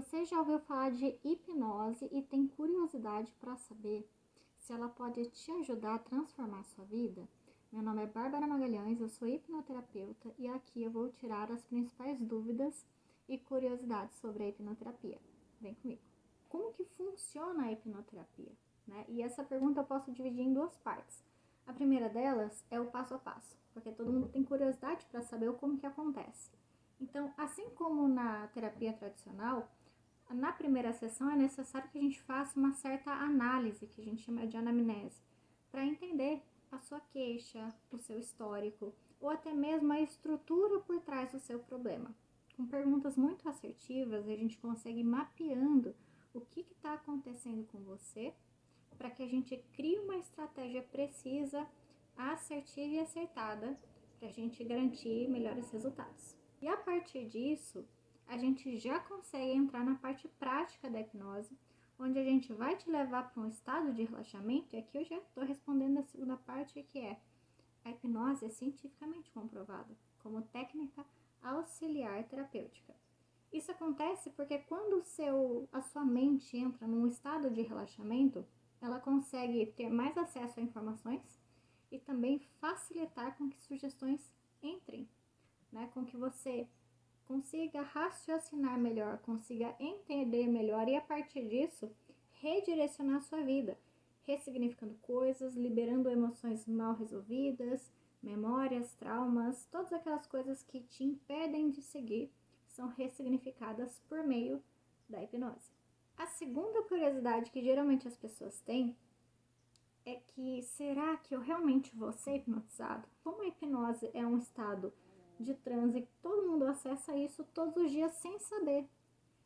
Você já ouviu falar de hipnose e tem curiosidade para saber se ela pode te ajudar a transformar a sua vida? Meu nome é Bárbara Magalhães, eu sou hipnoterapeuta e aqui eu vou tirar as principais dúvidas e curiosidades sobre a hipnoterapia. Vem comigo. Como que funciona a hipnoterapia? E essa pergunta eu posso dividir em duas partes. A primeira delas é o passo a passo, porque todo mundo tem curiosidade para saber como que acontece. Então, assim como na terapia tradicional, na primeira sessão é necessário que a gente faça uma certa análise, que a gente chama de anamnese, para entender a sua queixa, o seu histórico, ou até mesmo a estrutura por trás do seu problema. Com perguntas muito assertivas, a gente consegue ir mapeando o que está acontecendo com você, para que a gente crie uma estratégia precisa, assertiva e acertada, para a gente garantir melhores resultados. E a partir disso, a gente já consegue entrar na parte prática da hipnose, onde a gente vai te levar para um estado de relaxamento, e aqui eu já estou respondendo a segunda parte, que é: a hipnose é cientificamente comprovada como técnica auxiliar terapêutica. Isso acontece porque quando a sua mente entra num estado de relaxamento, ela consegue ter mais acesso a informações e também facilitar com que sugestões entrem, com que você consiga raciocinar melhor, consiga entender melhor e a partir disso redirecionar a sua vida, ressignificando coisas, liberando emoções mal resolvidas, memórias, traumas, todas aquelas coisas que te impedem de seguir são ressignificadas por meio da hipnose. A segunda curiosidade que geralmente as pessoas têm é que será que eu realmente vou ser hipnotizado? Como a hipnose é um estado de transe, todo mundo acessa isso todos os dias sem saber.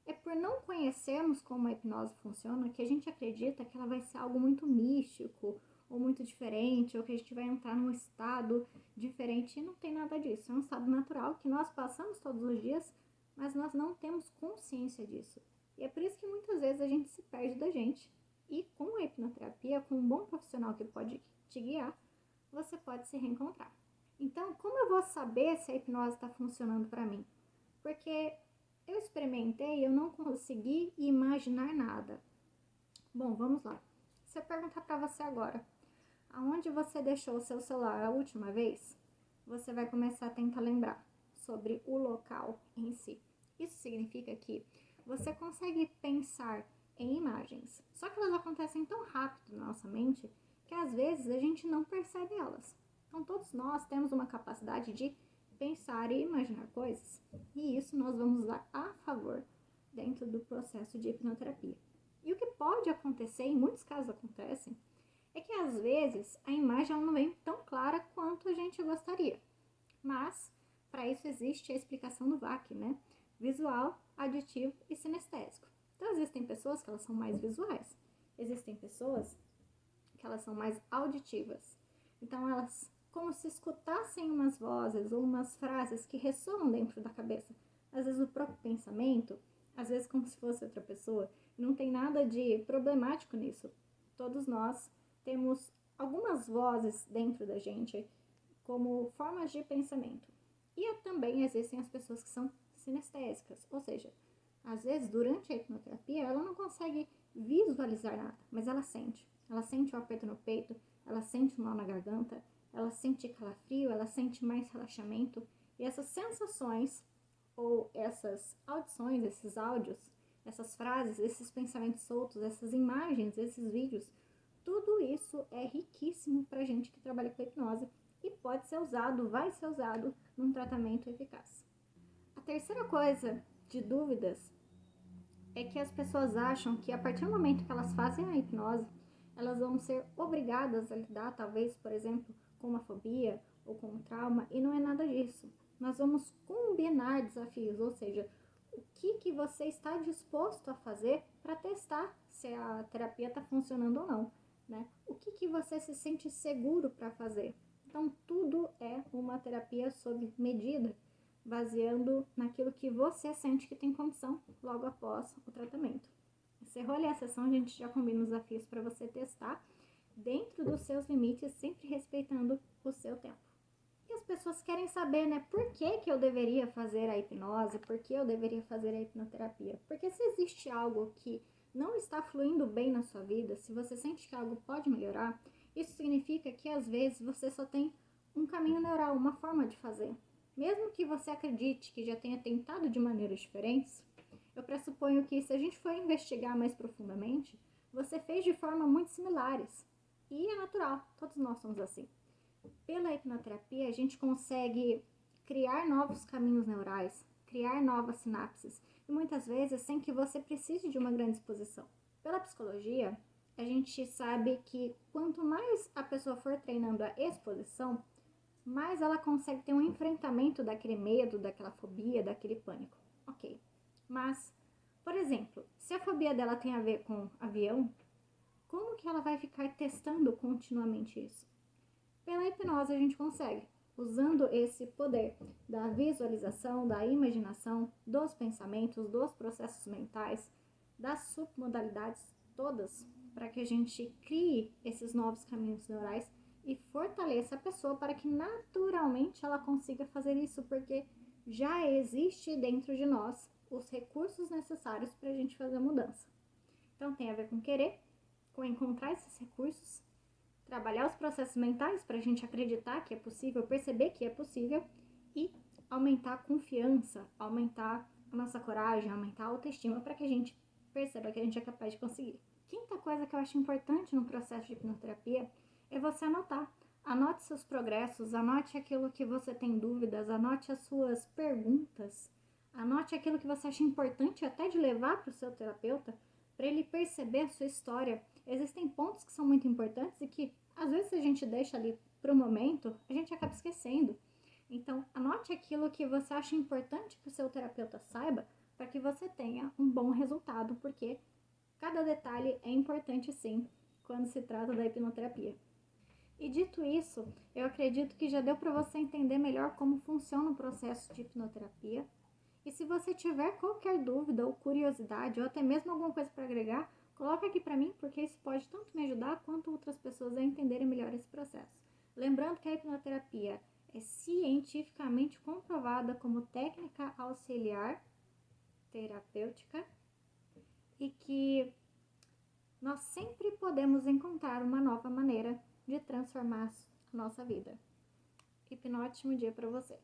É por não conhecermos como a hipnose funciona que a gente acredita que ela vai ser algo muito místico, ou muito diferente, ou que a gente vai entrar num estado diferente, e não tem nada disso. É um estado natural que nós passamos todos os dias, mas nós não temos consciência disso. E é por isso que muitas vezes a gente se perde da gente. E com a hipnoterapia, com um bom profissional que pode te guiar, você pode se reencontrar. Então, como eu vou saber se a hipnose está funcionando para mim? Porque eu experimentei e eu não consegui imaginar nada. Bom, vamos lá. Se eu perguntar para você agora, aonde você deixou o seu celular a última vez, você vai começar a tentar lembrar sobre o local em si. Isso significa que você consegue pensar em imagens, só que elas acontecem tão rápido na nossa mente que às vezes a gente não percebe elas. Então todos nós temos uma capacidade de pensar e imaginar coisas, e isso nós vamos usar a favor dentro do processo de hipnoterapia. E o que pode acontecer, em muitos casos acontecem, é que às vezes a imagem não vem tão clara quanto a gente gostaria. Mas, para isso existe a explicação do VAC, Visual, aditivo e sinestésico. Então, existem pessoas que elas são mais visuais, existem pessoas que elas são mais auditivas. Então, elas, como se escutassem umas vozes ou umas frases que ressoam dentro da cabeça. Às vezes o próprio pensamento, às vezes como se fosse outra pessoa. Não tem nada de problemático nisso. Todos nós temos algumas vozes dentro da gente como formas de pensamento. E também existem as pessoas que são sinestésicas, ou seja, às vezes durante a hipnoterapia ela não consegue visualizar nada, mas ela sente. Ela sente o aperto no peito, ela sente o mal na garganta, ela sente calafrio, ela sente mais relaxamento. E essas sensações, ou essas audições, esses áudios, essas frases, esses pensamentos soltos, essas imagens, esses vídeos, tudo isso é riquíssimo para gente que trabalha com hipnose e pode ser usado, vai ser usado num tratamento eficaz. A terceira coisa de dúvidas é que as pessoas acham que a partir do momento que elas fazem a hipnose, elas vão ser obrigadas a lidar, talvez, por exemplo, com uma fobia ou com um trauma, e não é nada disso. Nós vamos combinar desafios, ou seja, o que você está disposto a fazer para testar se a terapia está funcionando ou não, O que você se sente seguro para fazer. Então, tudo é uma terapia sob medida, baseando naquilo que você sente que tem condição logo após o tratamento. Encerrou ali a sessão, a gente já combina os desafios para você testar dentro dos seus limites, sempre respeitando o seu tempo. E as pessoas querem saber, né, por que que eu deveria fazer a hipnose, por que eu deveria fazer a hipnoterapia. Porque se existe algo que não está fluindo bem na sua vida, se você sente que algo pode melhorar, isso significa que às vezes você só tem um caminho neural, uma forma de fazer. Mesmo que você acredite que já tenha tentado de maneiras diferentes, eu pressuponho que se a gente for investigar mais profundamente, você fez de forma muito similares. E é natural, todos nós somos assim. Pela hipnoterapia, a gente consegue criar novos caminhos neurais, criar novas sinapses, e muitas vezes sem que você precise de uma grande exposição. Pela psicologia, a gente sabe que quanto mais a pessoa for treinando a exposição, mais ela consegue ter um enfrentamento daquele medo, daquela fobia, daquele pânico. Ok. Mas, por exemplo, se a fobia dela tem a ver com avião, como que ela vai ficar testando continuamente isso? Pela hipnose a gente consegue, usando esse poder da visualização, da imaginação, dos pensamentos, dos processos mentais, das submodalidades todas, para que a gente crie esses novos caminhos neurais e fortaleça a pessoa para que naturalmente ela consiga fazer isso, porque já existe dentro de nós os recursos necessários para a gente fazer a mudança. Então tem a ver com querer, com encontrar esses recursos, trabalhar os processos mentais para a gente acreditar que é possível, perceber que é possível e aumentar a confiança, aumentar a nossa coragem, aumentar a autoestima para que a gente perceba que a gente é capaz de conseguir. Quinta coisa que eu acho importante no processo de hipnoterapia é você anotar. Anote seus progressos, anote aquilo que você tem dúvidas, anote as suas perguntas, anote aquilo que você acha importante até de levar para o seu terapeuta, para ele perceber a sua história. Existem pontos que são muito importantes e que, às vezes, se a gente deixa ali para o momento, a gente acaba esquecendo. Então, anote aquilo que você acha importante que o seu terapeuta saiba para que você tenha um bom resultado, porque cada detalhe é importante sim quando se trata da hipnoterapia. E dito isso, eu acredito que já deu para você entender melhor como funciona o processo de hipnoterapia. E se você tiver qualquer dúvida ou curiosidade, ou até mesmo alguma coisa para agregar, coloca aqui para mim, porque isso pode tanto me ajudar quanto outras pessoas a entenderem melhor esse processo. Lembrando que a hipnoterapia é cientificamente comprovada como técnica auxiliar terapêutica e que nós sempre podemos encontrar uma nova maneira de transformar a nossa vida. Hipnótimo dia para você!